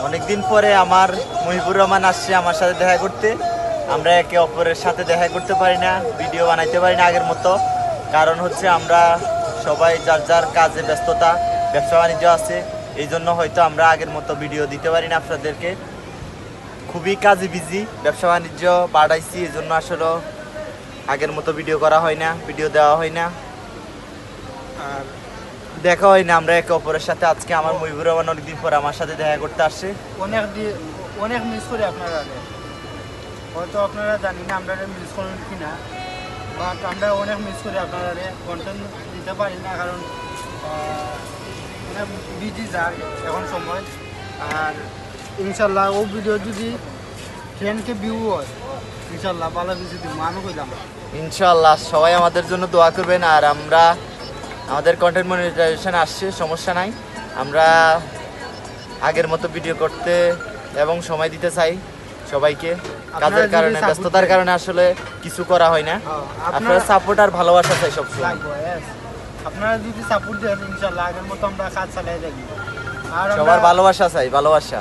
অনেকদিন পরে আমার মহিবুর রহমান আসছে আমার সাথে দেখা করতে। আমরা একে অপরের সাথে দেখা করতে পারি না, ভিডিও বানাইতে পারি না আগের মতো। কারণ হচ্ছে আমরা সবাই যার যার কাজে ব্যস্ততা, ব্যবসা বাণিজ্য আছে, এই জন্য হয়তো আমরা আগের মতো ভিডিও দিতে পারি না আপনাদেরকে। খুবই কাজে বিজি, ব্যবসা বাণিজ্য বাড়াইছি, এই জন্য আসলে আগের মতো ভিডিও করা হয় না, ভিডিও দেওয়া হয় না, আর দেখা হয় না আমরা একে অপরের সাথে। আজকে আমার মহিবুর রহমান অনেকদিন পর আমার সাথে দেখা করতে আসছে। অনেক মিস করি আপনারা, হয়তো আপনারা জানি না আমরা মিস করেন কি না, বাট আমরা অনেক মিস করি আপনারা। কন্টেন্ট দিতে পারি না কারণ অনেক বিজি যায় এখন সময়। আর ইনশাল্লাহ ও ভিডিও যদি 10K ভিউ হয় ইনশাল্লাহ ভালো কিছু দিব, আমি কইলাম ইনশাআল্লাহ। সবাই আমাদের জন্য দোয়া করবেন। আর আমরা আমাদের কন্টেন্ট মনিটাইজেশন আসছে, সমস্যা নাই। আমরা আগের মতো ভিডিও করতে এবং সময় দিতে চাই সবাইকে। কাজের কারণে, ব্যস্ততার কারণে আসলে কিছু করা হয় না। আপনারা সাপোর্ট আর ভালোবাসা চাই সবসময়। আপনারা যদি সাপোর্ট দেন ইনশাল্লাহ আগের মতো আমরা কাজ চালিয়ে যাবো। আর সবার ভালোবাসা চাই, ভালোবাসা।